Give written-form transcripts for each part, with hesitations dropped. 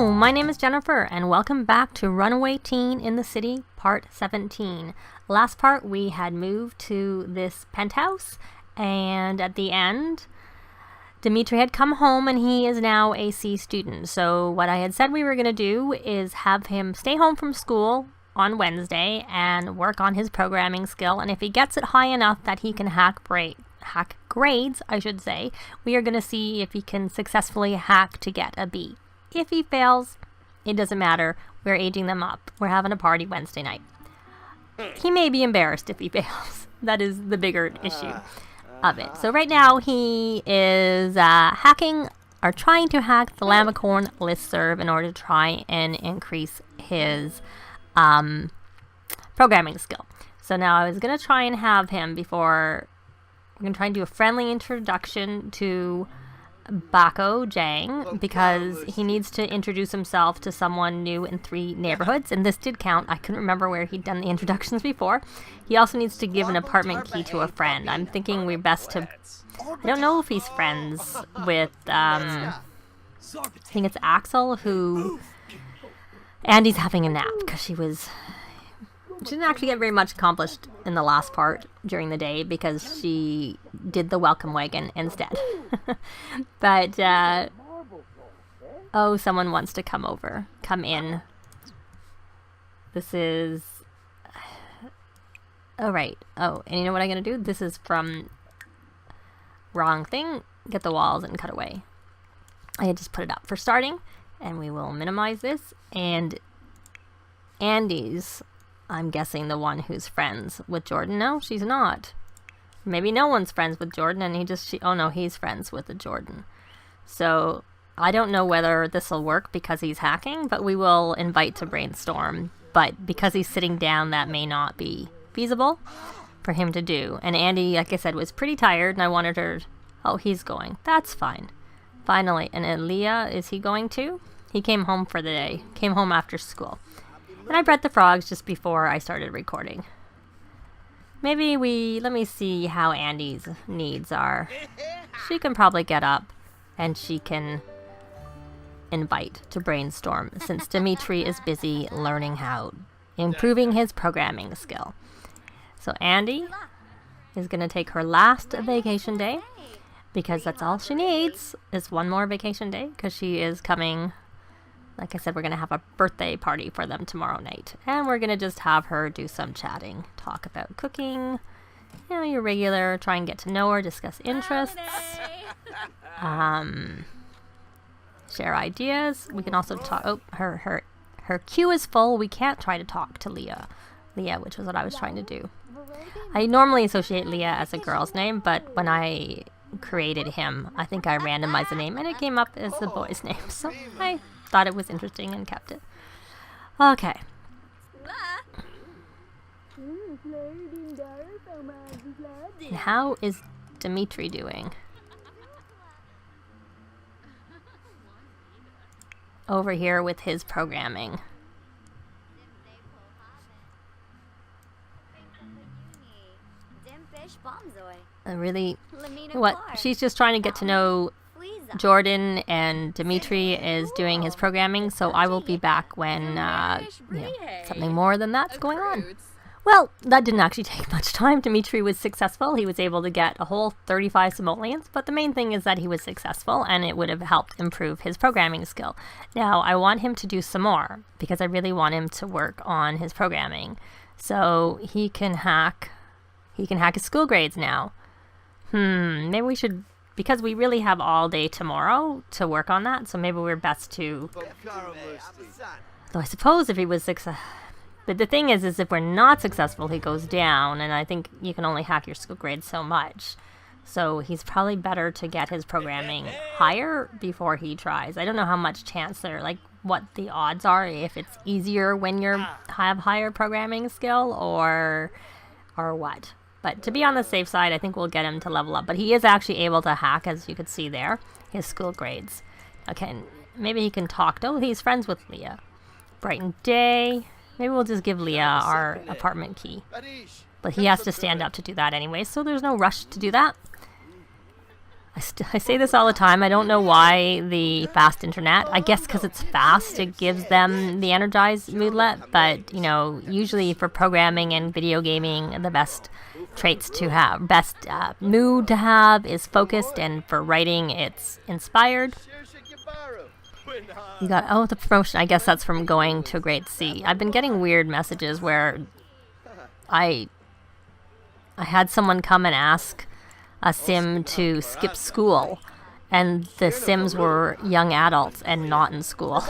Hello, my name is Jennifer, and welcome back to Runaway Teen in the City, Part 17. Last part, we had moved to this penthouse, and at the end, Dimitri had come home, and he is now a C student. So what I had said we were going to do is have him stay home from school on Wednesday and work on his programming skill, and if he gets it high enough that he can hack grades, I should say, we are going to see if he can successfully hack to get a B. If he fails, it doesn't matter. We're aging them up. We're having a party Wednesday night. He may be embarrassed if he fails. That is the bigger issue of it. So right now he is hacking or trying to hack the Lamacorn listserv in order to try and increase his programming skill. So now I was going to try and have him before. We're going to try and do a friendly introduction to Bako Jang because he needs to introduce himself to someone new in 3 neighborhoods, and this did count. I couldn't remember where he'd done the introductions before. He also needs to give an apartment key to a friend. I'm thinking we're best to... I don't know if he's friends with... I think it's Axel, who... Andi's having a nap because she didn't actually get very much accomplished in the last part during the day because she did the welcome wagon instead. But, oh, someone wants to come in. This is, oh, right. Oh, and you know what I'm going to do? This is from wrong thing. Get the walls and cut away. I had just put it up for starting, and we will minimize this. And Andi's, I'm guessing, the one who's friends with Jordan. No, she's not. Maybe no one's friends with Jordan, and oh no, he's friends with the Jordan. So I don't know whether this will work because he's hacking, but we will invite to brainstorm. But because he's sitting down, that may not be feasible for him to do. And Andi, like I said, was pretty tired, and I wanted her... Oh, he's going. That's fine. Finally. And Leah, is he going too? He came home for the day. Came home after school. And I bred the frogs just before I started recording. Maybe let me see how Andi's needs are. She can probably get up and she can invite to brainstorm since Dimitri is busy learning how, improving his programming skill. So Andi is going to take her last vacation day because that's all she needs is one more vacation day because she is coming. Like I said, we're going to have a birthday party for them tomorrow night. And we're going to just have her do some chatting. Talk about cooking. You know, your regular, try and get to know her, discuss interests. Share ideas. We can also talk... Oh, her queue is full. We can't try to talk to Leah, which was what I was trying to do. I normally associate Leah as a girl's name, but when I created him, I think I randomized the name, and it came up as the boy's name. So I thought it was interesting and kept it. Okay. And how is Dimitri doing? Over here with his programming. Really, what? She's just trying to get to know Jordan, and Dimitri is doing his programming, so I will be back when something more than that's going on. Well, that didn't actually take much time. Dimitri was successful. He was able to get a whole 35 simoleans, but the main thing is that he was successful, and it would have helped improve his programming skill. Now, I want him to do some more, because I really want him to work on his programming, so he can hack his school grades now. Maybe we should... Because we really have all day tomorrow to work on that, so maybe we're best to... Though I suppose if he was successful... But the thing is if we're not successful, he goes down, and I think you can only hack your school grade so much. So he's probably better to get his programming higher before he tries. I don't know how much chance there, like what the odds are, if it's easier when you have higher programming skill or what. But to be on the safe side, I think we'll get him to level up. But he is actually able to hack, as you could see there, his school grades. Okay, maybe he can talk. Oh, he's friends with Leah. Brighten day. Maybe we'll just give Leah our apartment key. But he has to stand up to do that anyway, so there's no rush to do that. I say this all the time. I don't know why the fast internet. I guess because it's fast, it gives them the energized moodlet. But, you know, usually for programming and video gaming, the best traits to have, best mood to have is focused. And for writing, it's inspired. You got, oh, the promotion. I guess that's from going to grade C. I've been getting weird messages where I had someone come and ask a sim to skip school, and the sims were young adults and not in school.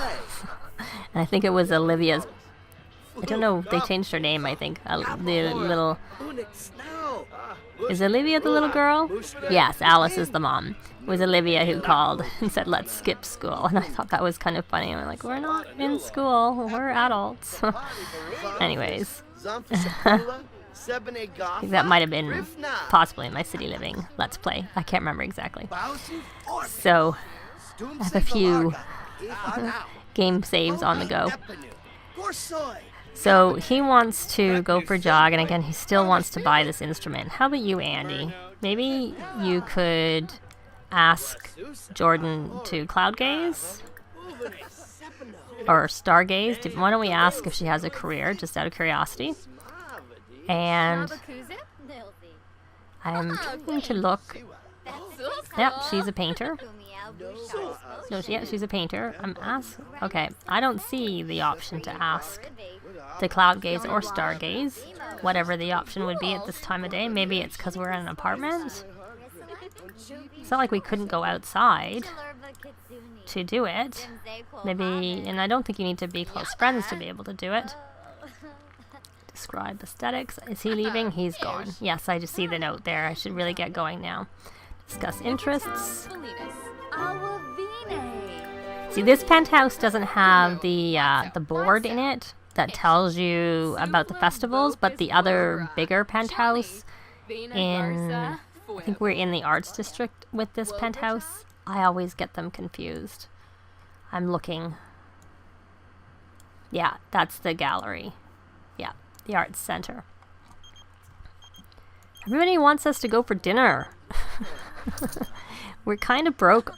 And I think it was Olivia's, I don't know, they changed her name, I think. The little, is Olivia the little girl? Yes, Alice is the mom. It was Olivia who called and said, let's skip school. And I thought that was kind of funny. I'm like, we're not in school, we're adults. Anyways. I think that might have been possibly my city living Let's Play. I can't remember exactly. So, I have a few game saves on the go. So, he wants to go for a jog, and again, he still wants to buy this instrument. How about you, Andy? Maybe you could ask Jordan to cloud gaze? Or stargaze? Why don't we ask if she has a career, just out of curiosity? And I'm trying to look. Yep, she's a painter. No, yeah, she's a painter. Okay, I don't see the option to ask to cloud gaze or stargaze, whatever the option would be at this time of day. Maybe it's because we're in an apartment. It's not like we couldn't go outside to do it. Maybe, and I don't think you need to be close friends to be able to do it. Describe aesthetics. Is he leaving? He's gone. Yes, I just see the note there. I should really get going now. Discuss interests. See, this penthouse doesn't have the board in it that tells you about the festivals, but the other bigger penthouse I think we're in the arts district with this penthouse. I always get them confused. I'm looking. Yeah, that's the gallery. Yeah. The arts center. Everybody wants us to go for dinner. We're kind of broke.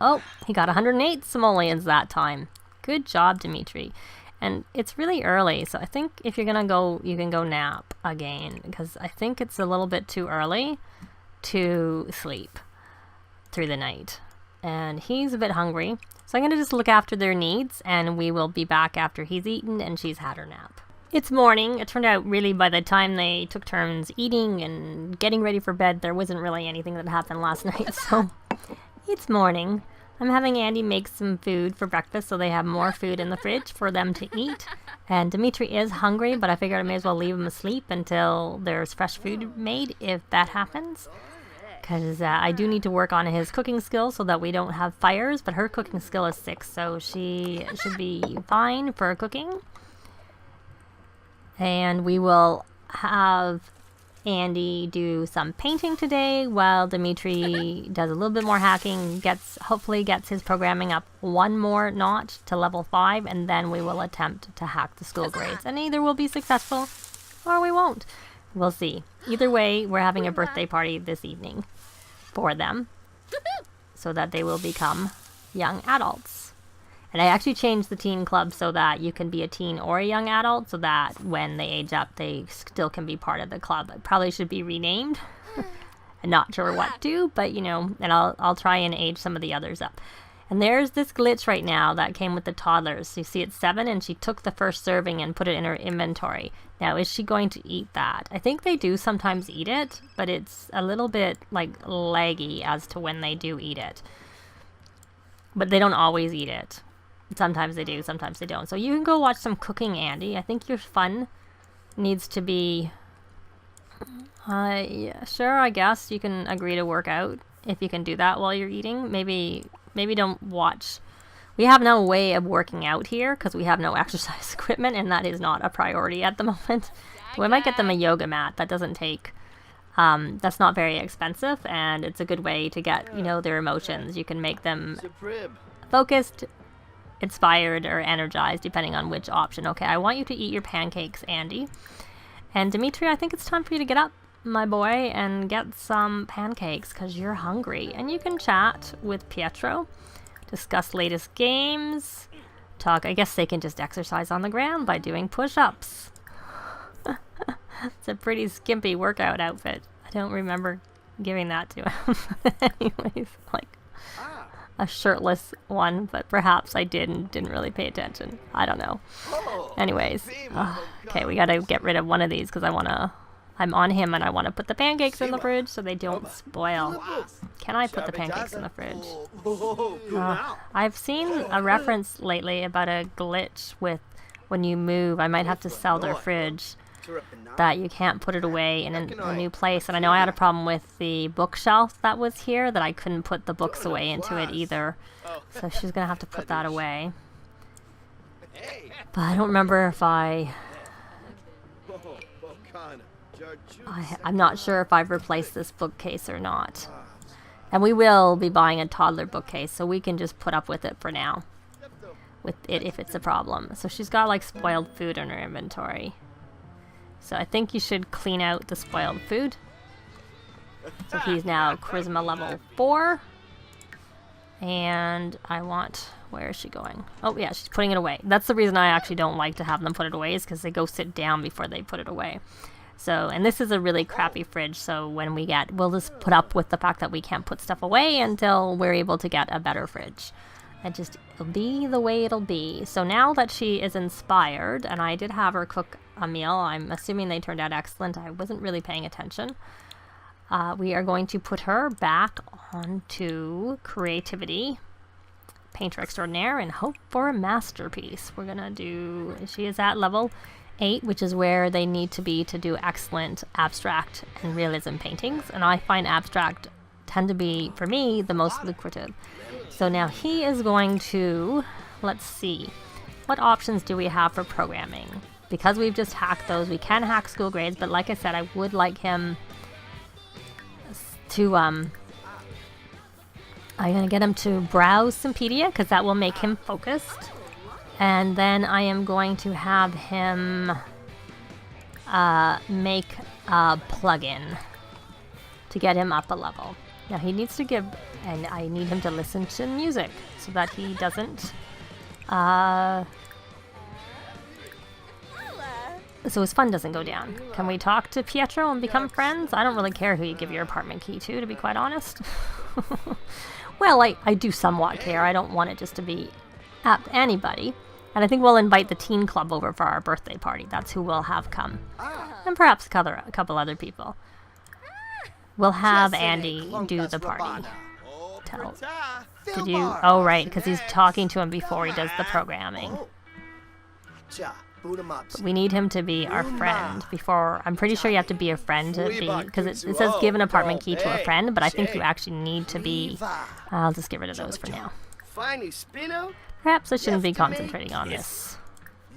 Oh, he got 108 simoleans that time. Good job, Dimitri. And it's really early, so I think if you're gonna go, you can go nap again, because I think it's a little bit too early to sleep through the night. And he's a bit hungry, so I'm gonna just look after their needs, and we will be back after he's eaten and she's had her nap. It's morning. It turned out really by the time they took turns eating and getting ready for bed, there wasn't really anything that happened last night, so it's morning. I'm having Andi make some food for breakfast so they have more food in the fridge for them to eat. And Dimitri is hungry, but I figured I may as well leave him asleep until there's fresh food made if that happens. Because I do need to work on his cooking skills so that we don't have fires, but her cooking skill is 6, so she should be fine for cooking. And we will have Andi do some painting today while Dimitri does a little bit more hacking, hopefully gets his programming up one more notch to level 5, and then we will attempt to hack the school grades. And either we'll be successful or we won't. We'll see. Either way, we're having a birthday party this evening for them so that they will become young adults. And I actually changed the teen club so that you can be a teen or a young adult, so that when they age up, they still can be part of the club. It probably should be renamed. I'm not sure what to, but you know, and I'll try and age some of the others up. And there's this glitch right now that came with the toddlers. You see it's 7, and she took the first serving and put it in her inventory. Now, is she going to eat that? I think they do sometimes eat it, but it's a little bit like laggy as to when they do eat it. But they don't always eat it. Sometimes they do, sometimes they don't. So you can go watch some cooking, Andi. I think your fun needs to be... yeah, sure, I guess you can agree to work out if you can do that while you're eating. Maybe don't watch. We have no way of working out here because we have no exercise equipment, and that is not a priority at the moment. We might get them a yoga mat. That doesn't take... that's not very expensive, and it's a good way to get, you know, their emotions. You can make them focused, inspired, or energized, depending on which option. Okay, I want you to eat your pancakes, Andi. And Dimitri, I think it's time for you to get up my boy, and get some pancakes because you're hungry. And you can chat with Pietro, discuss latest games, talk. I guess they can just exercise on the ground by doing push-ups. It's a pretty skimpy workout outfit. I don't remember giving that to him. Anyways, like a shirtless one, but perhaps I did and didn't really pay attention. I don't know. Anyways, okay, we gotta get rid of one of these because I'm on him and I want to put the pancakes in the fridge so they don't spoil. Can I put the pancakes in the fridge? I've seen a reference lately about a glitch with when you move. I might have to sell their fridge, that you can't put it away in a new place. And I know I had a problem with the bookshelf that was here, that I couldn't put the books away into it either. So she's going to have to put that away. But I don't remember if I'm not sure if I've replaced this bookcase or not. And we will be buying a toddler bookcase, so we can just put up with it for now. With it if it's a problem. So she's got like spoiled food in her inventory. So I think you should clean out the spoiled food. So he's now charisma level 4. And I want... Where is she going? Oh yeah, she's putting it away. That's the reason I actually don't like to have them put it away, is because they go sit down before they put it away. So, and this is a really crappy fridge, so when we get... We'll just put up with the fact that we can't put stuff away until we're able to get a better fridge. It'll be the way it'll be. So now that she is inspired, and I did have her cook a meal, I'm assuming they turned out excellent. I wasn't really paying attention. We are going to put her back onto creativity, Painter Extraordinaire, and hope for a masterpiece. We're gonna do... She is at level 8, which is where they need to be to do excellent abstract and realism paintings. And I find abstract tend to be, for me, the most lucrative. So now he is going to... Let's see. What options do we have for programming? Because we've just hacked those, we can hack school grades, but like I said, I would like him to, I'm going to get him to browse Simpedia, because that will make him focused. And then I am going to have him make a plugin to get him up a level. Now he needs to give, and I need him to listen to music so that he doesn't, so his fun doesn't go down. Can we talk to Pietro and become friends? I don't really care who you give your apartment key to be quite honest. Well, I do somewhat care. I don't want it just to be at anybody. And I think we'll invite the teen club over for our birthday party. That's who we'll have come. And perhaps a couple other people. We'll have Andi do the party. Did you? Oh, right, because he's talking to him before he does the programming. But we need him to be our friend before... I'm pretty sure you have to be a friend to be... Because it says give an apartment key to a friend, but I think you actually need to be... I'll just get rid of those for now. Perhaps I shouldn't be concentrating on this.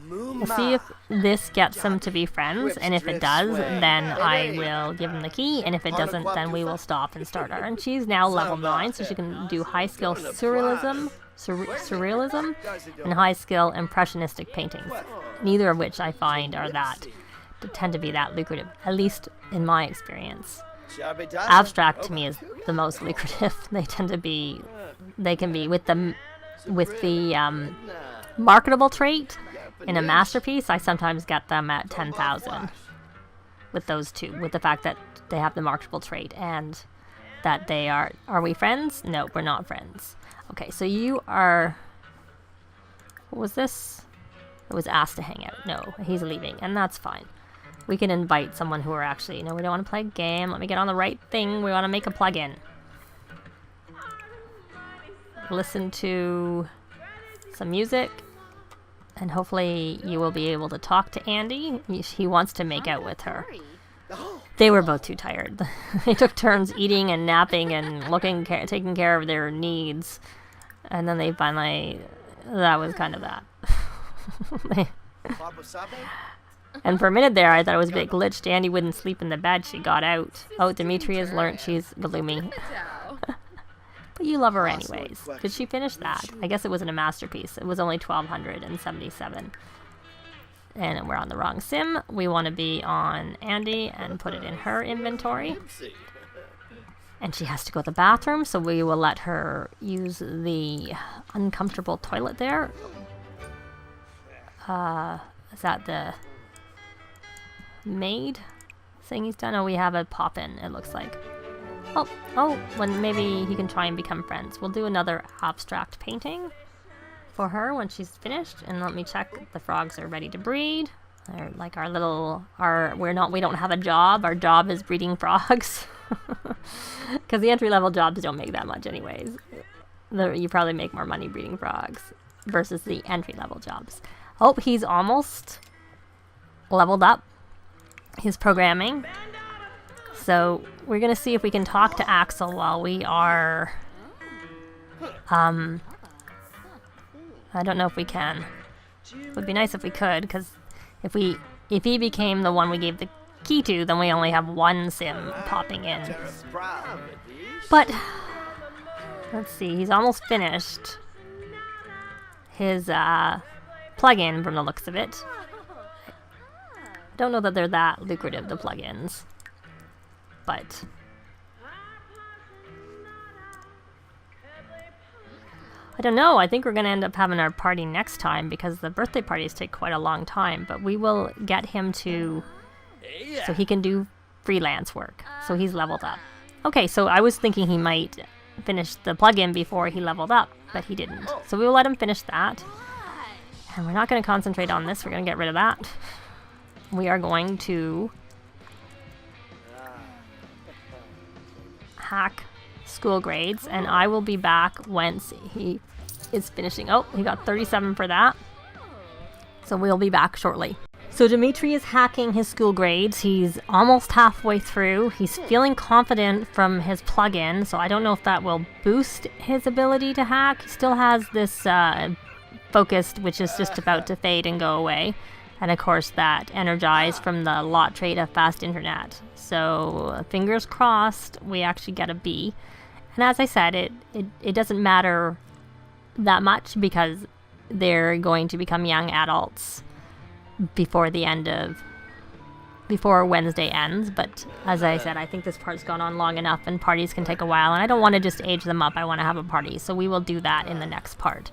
We'll see if this gets them to be friends, and if it does, then I will give him the key, and if it doesn't, then we will stop and start her. And she's now level 9, so she can do high-skill surrealism, and high-skill impressionistic paintings, neither of which I find are tend to be that lucrative, at least in my experience. Abstract to me is the most lucrative. They can be with the marketable trait. In a masterpiece, I sometimes get them at 10,000 with those two, with the fact that they have the marketable trait and that they are we friends? No, we're not friends. Okay, so you are, what was this? It was asked to hang out. No, he's leaving, and that's fine. We can invite someone who are actually, no, we don't want to play a game. Let me get on the right thing. We want to make a plugin. Listen to some music. And hopefully you will be able to talk to Andi. He wants to make out with her. They were both too tired. They took turns eating and napping and taking care of their needs. And then they finally... That was kind of that. And for a minute there, I thought it was a bit glitched. Andi wouldn't sleep in the bed. She got out. Oh, Dimitri has learnt she's gloomy. But you love her anyways. Did she finish that? I guess it wasn't a masterpiece. It was only 1,277. and we're on the wrong sim. We want to be on Andi and put it in her inventory. And she has to go to the bathroom, so we will let her use the uncomfortable toilet there. Is that the maid thing he's done? Oh, we have a pop-in, it looks like. Oh, when maybe he can try and become friends. We'll do another abstract painting for her when she's finished. And let me check the frogs are ready to breed. They're like our little, we don't have a job. Our job is breeding frogs. Because the entry-level jobs don't make that much anyways. You probably make more money breeding frogs versus the entry-level jobs. Oh, he's almost leveled up his programming. So we're going to see if we can talk to Axel while we are... I don't know if we can. It would be nice if we could, because if he became the one we gave the key to, then we only have one sim popping in. But let's see, he's almost finished his plugin from the looks of it. I don't know that they're that lucrative, the plugins, but I don't know. I think we're going to end up having our party next time because the birthday parties take quite a long time, but we will get him to so he can do freelance work. So he's leveled up. Okay, so I was thinking he might finish the plugin before he leveled up, but he didn't. So we will let him finish that. And we're not going to concentrate on this. We're going to get rid of that. We are going to hack school grades, and I will be back once he is finishing. Oh, he got 37 for that. So we'll be back shortly. So Dimitri is hacking his school grades. He's almost halfway through. He's feeling confident from his plugin, so I don't know if that will boost his ability to hack. He still has this focused, which is just about to fade and go away. And of course that energized from the lot trait of fast internet. So fingers crossed we actually get a B. And as I said, it doesn't matter that much because they're going to become young adults before Wednesday ends. But as I said, I think this part's gone on long enough and parties can take a while. And I don't want to just age them up. I want to have a party. So we will do that in the next part.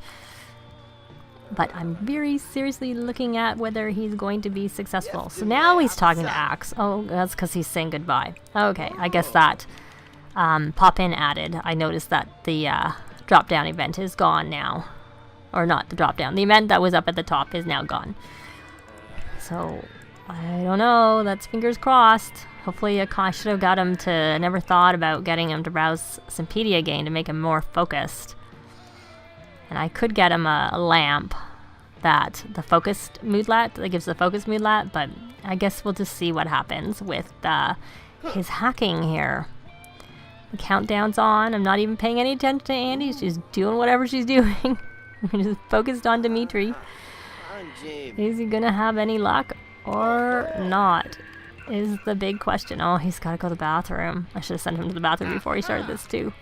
But I'm very seriously looking at whether he's going to be successful. So now he's talking to Axe. Oh, that's because he's saying goodbye. Okay, I guess that pop-in added. I noticed that the drop-down event is gone now. Or not the drop-down. The event that was up at the top is now gone. So, I don't know. That's fingers crossed. Hopefully I should have got him to... I never thought about getting him to browse Simpedia again to make him more focused. And I could get him a lamp that the focused moodlet, that gives the focused moodlet, but I guess we'll just see what happens with his hacking here. The countdown's on. I'm not even paying any attention to Andi. She's doing whatever she's doing. I'm just focused on Dimitri. Is he gonna have any luck or not? Is the big question. Oh, he's gotta go to the bathroom. I should have sent him to the bathroom before he started this too.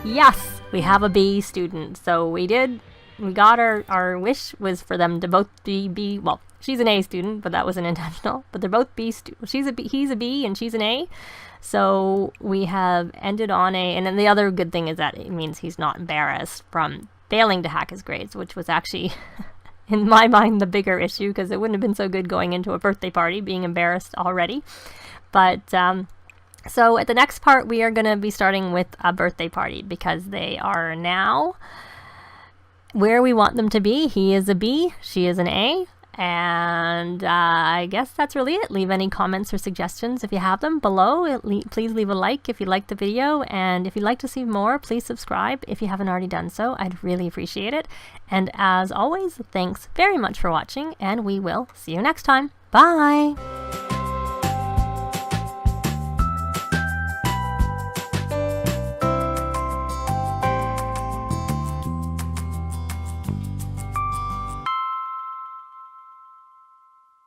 Yes, we have a B student. So we got our wish was for them to both be B. Well, she's an A student, but that wasn't intentional. But they're both B students. He's a B and she's an A. So we have ended on A. And then the other good thing is that it means he's not embarrassed from failing to hack his grades, which was actually, in my mind, the bigger issue because it wouldn't have been so good going into a birthday party being embarrassed already. But so at the next part, we are going to be starting with a birthday party because they are now where we want them to be. He is a B, she is an A, and I guess that's really it. Leave any comments or suggestions if you have them below. Please leave a like if you liked the video, and if you'd like to see more, please subscribe if you haven't already done so. I'd really appreciate it. And as always, thanks very much for watching, and we will see you next time. Bye!